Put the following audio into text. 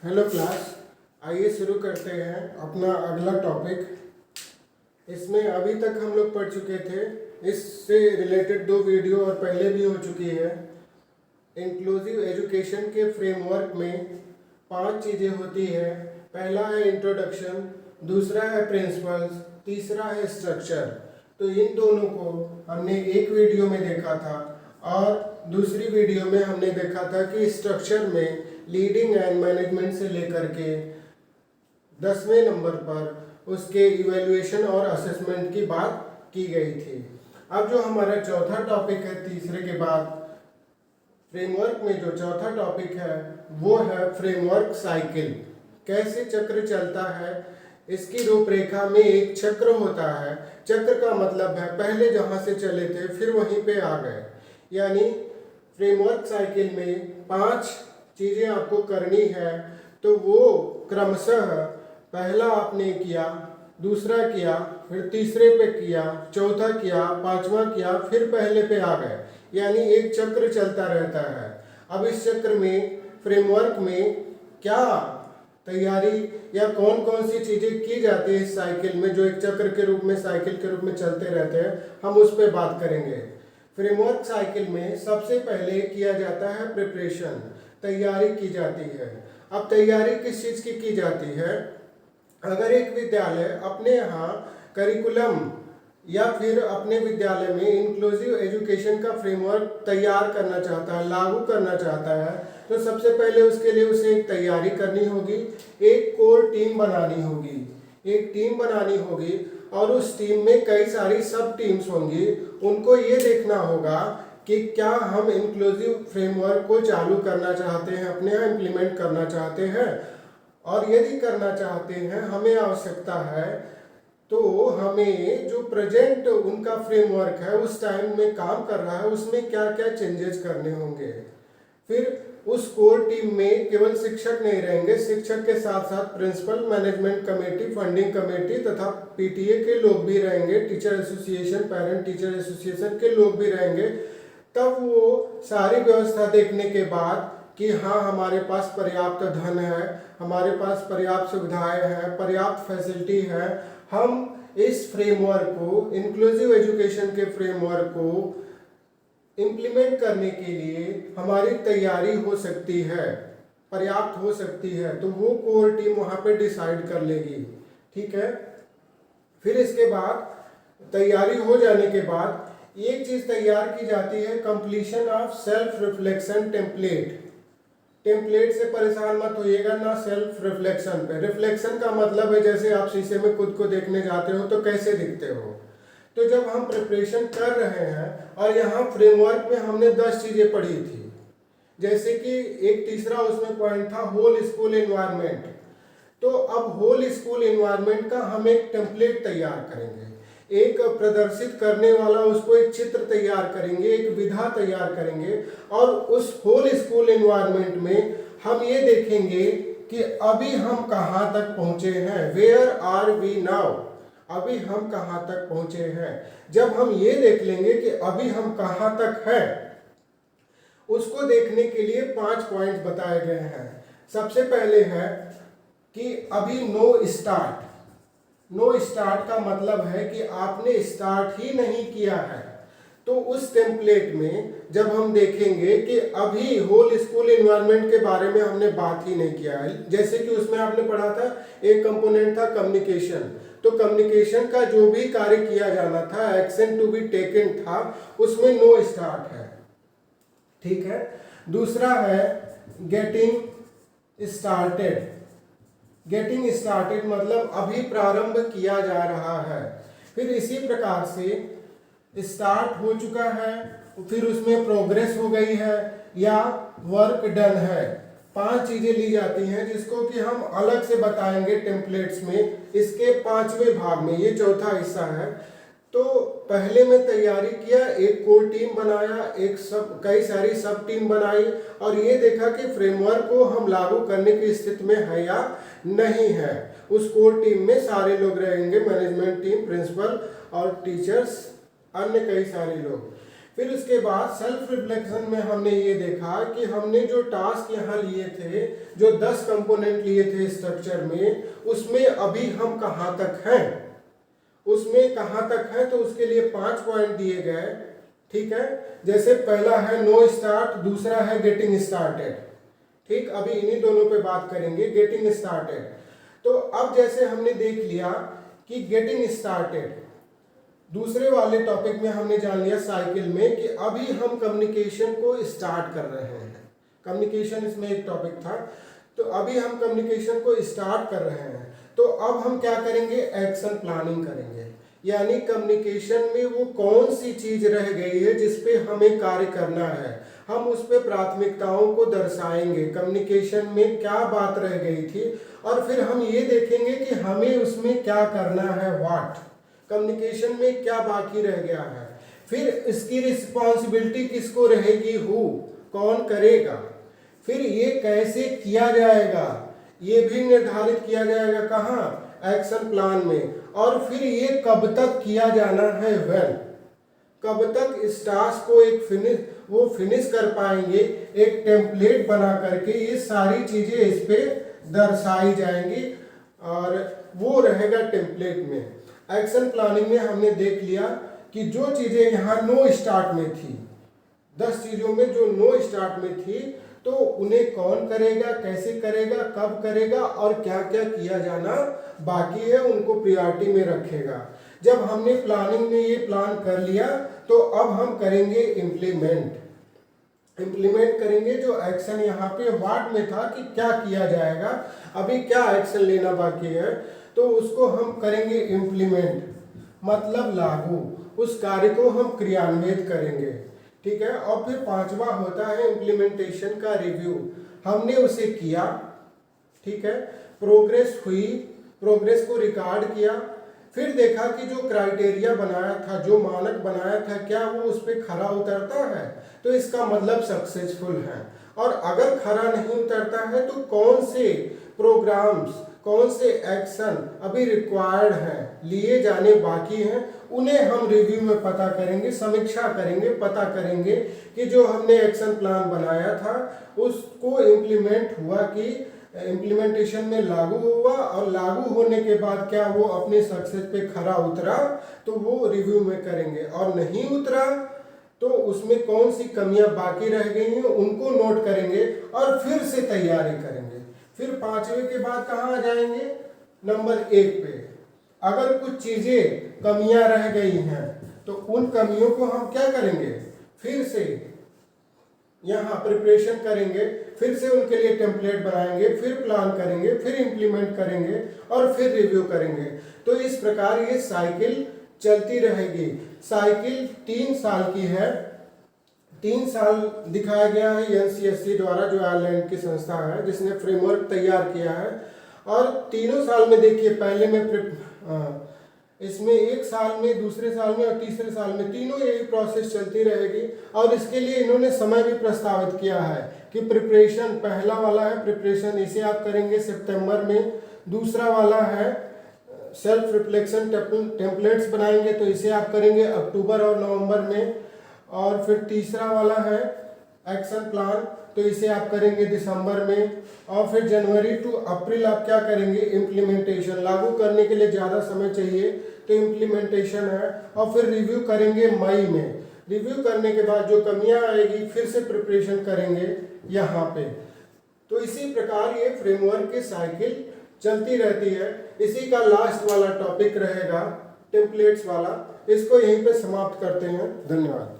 Hello class, आइए शुरू करते हैं अपना अगला टॉपिक। इसमें अभी तक हम लोग पढ़ चुके थे, इससे रिलेटेड 2 वीडियो और पहले भी हो चुकी है। इंक्लूसिव एजुकेशन के फ्रेमवर्क में 5 चीज़ें होती है। पहला है इंट्रोडक्शन, दूसरा है प्रिंसिपल्स, तीसरा है स्ट्रक्चर। तो इन दोनों को हमने एक वीडियो में देखा था और दूसरी वीडियो में हमने देखा था कि स्ट्रक्चर में लीडिंग एंड मैनेजमेंट से लेकर के 10वें नंबर पर उसके इवैल्यूएशन और असेसमेंट की बात की गई थी। अब जो हमारा चौथा टॉपिक है, तीसरे के बाद फ्रेमवर्क में जो चौथा टॉपिक है वो है फ्रेमवर्क साइकिल। कैसे चक्र चलता है, इसकी रूपरेखा में एक चक्र होता है। चक्र का मतलब है पहले जहाँ से चले थे फिर वहीं पे आ गए। यानी फ्रेमवर्क साइकिल में 5 चीज़ें आपको करनी है, तो वो क्रमशः पहला आपने किया, दूसरा किया, फिर तीसरे पे किया, चौथा किया, पांचवा किया, फिर पहले पे आ गए। यानी एक चक्र चलता रहता है। अब इस चक्र में फ्रेमवर्क में क्या तैयारी या कौन कौन सी चीज़ें की जाती है इस साइकिल में, जो एक चक्र के रूप में साइकिल के रूप में चलते रहते हैं, हम उस पर बात करेंगे। फ्रेमवर्क साइकिल में सबसे पहले किया जाता है प्रिपरेशन, तैयारी की जाती है। अब तैयारी किस चीज़ की जाती है? अगर एक विद्यालय अपने यहाँ करिकुलम या फिर अपने विद्यालय में इंक्लूसिव एजुकेशन का फ्रेमवर्क तैयार करना चाहता है, लागू करना चाहता है, तो सबसे पहले उसके लिए उसे एक तैयारी करनी होगी, एक कोर टीम बनानी होगी। एक टीम बनानी होगी और उस टीम में कई सारी सब टीम्स होंगी। उनको ये देखना होगा कि क्या हम इंक्लूसिव फ्रेमवर्क को चालू करना चाहते हैं, अपने यहाँ इम्प्लीमेंट करना चाहते हैं, और यदि करना चाहते हैं हमें आवश्यकता है तो हमें जो प्रेजेंट उनका फ्रेमवर्क है उस टाइम में काम कर रहा है उसमें क्या क्या चेंजेस करने होंगे। फिर उस कोर टीम में केवल शिक्षक नहीं रहेंगे, शिक्षक के साथ साथ principal, management committee, funding committee तथा पीटीए के लोग भी रहेंगे, teacher association, parent teacher association के लोग भी रहेंगे। तब वो सारी व्यवस्था देखने के बाद कि हाँ हमारे पास पर्याप्त धन है, हमारे पास पर्याप्त सुविधाएं हैं, पर्याप्त फैसिलिटी है, हम इस फ्रेमवर्क को, इंक्लूसिव एजुकेशन के फ्रेमवर्क को इम्प्लीमेंट करने के लिए हमारी तैयारी हो सकती है, पर्याप्त हो सकती है, तो वो कोर टीम वहाँ पे डिसाइड कर लेगी। ठीक है। फिर इसके बाद तैयारी हो जाने के बाद एक चीज तैयार की जाती है, completion of self reflection template. Template से परेशान मत होइएगा ना, सेल्फ रिफ्लेक्शन पे। रिफ्लेक्शन का मतलब है जैसे आप शीशे में खुद को देखने जाते हो तो कैसे दिखते हो। तो जब हम प्रिपरेशन कर रहे हैं और यहाँ फ्रेमवर्क में हमने 10 चीजें पढ़ी थी, जैसे कि एक तीसरा उसमें पॉइंट था होल स्कूल एनवायरनमेंट। तो अब होल स्कूल एनवायरनमेंट का हम एक टेम्पलेट तैयार करेंगे, एक प्रदर्शित करने वाला, उसको एक चित्र तैयार करेंगे, एक विधा तैयार करेंगे, और उस होल स्कूल एनवायरनमेंट में हम ये देखेंगे कि अभी हम कहाँ तक पहुँचे हैं, वेयर आर वी नाउ, अभी हम कहाँ तक पहुँचे हैं। जब हम ये देख लेंगे कि अभी हम कहाँ तक हैं, उसको देखने के लिए 5 पॉइंट्स बताए गए हैं। सबसे पहले है कि अभी नो स्टार्ट। नो स्टार्ट का मतलब है कि आपने स्टार्ट ही नहीं किया है। तो उस टेम्पलेट में जब हम देखेंगे कि अभी होल स्कूल एनवायरनमेंट के बारे में हमने बात ही नहीं किया है, जैसे कि उसमें आपने पढ़ा था एक कंपोनेंट था कम्युनिकेशन, तो कम्युनिकेशन का जो भी कार्य किया जाना था, एक्शन टू बी टेकन था, उसमें नो स्टार्ट है। ठीक है। दूसरा है गेटिंग स्टार्टेड। गेटिंग स्टार्टेड मतलब अभी प्रारंभ किया जा रहा है। फिर इसी प्रकार से स्टार्ट हो चुका है, फिर उसमें प्रोग्रेस हो गई है या वर्क डन है। 5 चीजें ली जाती हैं जिसको कि हम अलग से बताएंगे टेम्पलेट्स में, इसके 5वें भाग में। ये चौथा हिस्सा है। तो पहले में तैयारी किया, एक कोर टीम बनाया, कई सारी सब टीम बनाई, और ये देखा कि फ्रेमवर्क को हम लागू करने की स्थिति में है या नहीं है। उस कोर टीम में सारे लोग रहेंगे, मैनेजमेंट टीम, प्रिंसिपल और टीचर्स, अन्य कई सारे लोग। फिर उसके बाद सेल्फ रिफ्लेक्शन में हमने ये देखा कि हमने जो टास्क यहाँ लिए थे, जो 10 कंपोनेंट लिए थे स्ट्रक्चर में, उसमें अभी हम कहाँ तक हैं, उसमें कहाँ तक है, तो उसके लिए 5 पॉइंट दिए गए। ठीक है, जैसे पहला है नो स्टार्ट, दूसरा है गेटिंग स्टार्टेड। ठीक, अभी इन्हीं दोनों पे बात करेंगे, गेटिंग स्टार्टेड। तो अब जैसे हमने देख लिया कि गेटिंग स्टार्टेड, दूसरे वाले टॉपिक में हमने जान लिया साइकिल में कि अभी हम कम्युनिकेशन को स्टार्ट कर रहे हैं। कम्युनिकेशन इसमें एक टॉपिक था, तो अभी हम कम्युनिकेशन को स्टार्ट कर रहे हैं। तो अब हम क्या करेंगे, एक्शन प्लानिंग करेंगे, यानी कम्युनिकेशन में वो कौन सी चीज रह गई है जिस पे हमें कार्य करना है, हम उस पे प्राथमिकताओं को दर्शाएंगे, कम्युनिकेशन में क्या बात रह गई थी, और फिर हम ये देखेंगे कि हमें उसमें क्या करना है, व्हाट, कम्युनिकेशन में क्या बाकी रह गया है। फिर इसकी रिस्पॉन्सिबिलिटी किसको रहेगी, हु, कौन करेगा, फिर ये कैसे किया जाएगा ये भी निर्धारित किया जाएगा, कहाँ, एक्शन प्लान में। और फिर ये कब तक किया जाना है, व्हेन, कब तक इस टास्क को वो फिनिश कर पाएंगे, एक टेम्पलेट बना करके ये सारी चीजें इस पे दर्शाई जाएंगी और वो रहेगा टेम्पलेट में। एक्शन प्लानिंग में हमने देख लिया कि जो चीजें यहाँ नो स्टार्ट में थी, 10 चीजों में जो नो स्टार्ट में थी, तो उन्हें कौन करेगा, कैसे करेगा, कब करेगा और क्या क्या किया जाना बाकी है, उनको प्रायोरिटी में रखेगा। जब हमने प्लानिंग में ये प्लान कर लिया, तो अब हम करेंगे इम्प्लीमेंट करेंगे। जो एक्शन यहाँ पे व्हाट में था कि क्या किया जाएगा, अभी क्या एक्शन लेना बाकी है, तो उसको हम करेंगे इम्प्लीमेंट, मतलब लागू, उस कार्य को हम क्रियान्वित करेंगे। ठीक है, और फिर 5वां होता है इम्प्लीमेंटेशन का रिव्यू, हमने उसे किया, ठीक है, प्रोग्रेस हुई, प्रोग्रेस को रिकॉर्ड किया, फिर देखा कि जो क्राइटेरिया बनाया था, जो मानक बनाया था, क्या वो उस पर खरा उतरता है, तो इसका मतलब सक्सेसफुल है। और अगर खरा नहीं उतरता है तो कौन से प्रोग्राम्स, कौन से एक्शन अभी रिक्वायर्ड हैं, लिए जाने बाकी हैं, उन्हें हम रिव्यू में पता करेंगे, समीक्षा करेंगे, पता करेंगे कि जो हमने एक्शन प्लान बनाया था उसको इम्प्लीमेंट हुआ कि इम्प्लीमेंटेशन में लागू हुआ, और लागू होने के बाद क्या वो अपने सक्सेस पे खरा उतरा, तो वो रिव्यू में करेंगे, और नहीं उतरा तो उसमें कौन सी कमियां बाकी रह गई हैं उनको नोट करेंगे और फिर से तैयारी करेंगे। फिर 5वें के बाद कहाँ आ जाएंगे, नंबर 1 पे। अगर कुछ चीजें कमियां रह गई हैं तो उन कमियों को हम क्या करेंगे, फिर से यहाँ प्रिपरेशन करेंगे, फिर से उनके लिए टेम्पलेट बनाएंगे, फिर प्लान करेंगे, फिर इम्प्लीमेंट करेंगे और फिर रिव्यू करेंगे। तो इस प्रकार ये साइकिल चलती रहेगी। साइकिल 3 साल की है, 3 साल दिखाया गया है एनसीएससी द्वारा, जो आयरलैंड की संस्था है जिसने फ्रेमवर्क तैयार किया है। और तीनों साल में देखिए, पहले में इसमें 1 साल में, दूसरे साल में और तीसरे साल में, तीनों यही प्रोसेस चलती रहेगी। और इसके लिए इन्होंने समय भी प्रस्तावित किया है कि प्रिपरेशन, पहला वाला है प्रिपरेशन, इसे आप करेंगे सितंबर में। दूसरा वाला है सेल्फ रिफ्लेक्शन टेम्पलेट्स बनाएंगे, तो इसे आप करेंगे अक्टूबर और नवंबर में। और फिर तीसरा वाला है एक्शन प्लान, तो इसे आप करेंगे दिसंबर में। और फिर जनवरी टू अप्रैल आप क्या करेंगे, इम्प्लीमेंटेशन। लागू करने के लिए ज़्यादा समय चाहिए तो इम्प्लीमेंटेशन है। और फिर रिव्यू करेंगे मई में। रिव्यू करने के बाद जो कमियां आएगी फिर से प्रिपरेशन करेंगे यहाँ पे। तो इसी प्रकार ये फ्रेमवर्क की साइकिल चलती रहती है। इसी का लास्ट वाला टॉपिक रहेगा टेम्पलेट्स वाला। इसको यहीं पे समाप्त करते हैं। धन्यवाद।